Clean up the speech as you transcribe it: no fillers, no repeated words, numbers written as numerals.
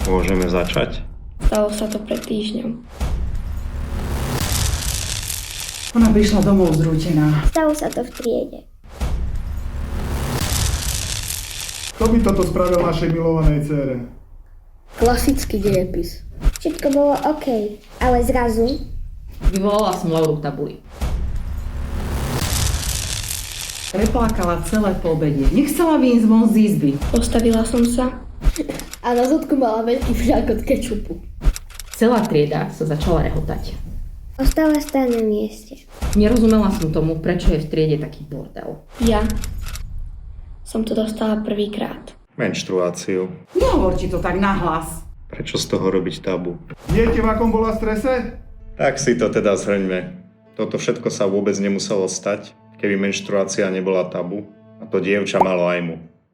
Môžeme začať? Stalo sa to pred týždňom. Ona prišla domov zrútená. Stalo sa to v triede. Kto by toto spravil našej milovanej dcére? Klasický dejepis. Všetko bolo OK, ale zrazu Vyvolala som Lauru k tabuli. Preplákala celé poobede. Nechcela vyjsť von z izby. Postavila som sa. A na zadku mala veľký fľak od kečupu. Celá trieda sa začala rehotať. ostala stáť na mieste. Nerozumela som tomu, prečo je v triede taký bordel. Ja som to dostala prvýkrát. Menštruáciu. Nehovorte to tak nahlas. Prečo z toho robiť tabu? Viete, v akom bola strese? Tak si to teda zhrňme. Toto všetko sa vôbec nemuselo stať, keby menštruácia nebola tabu. A to dievča malo aj mu.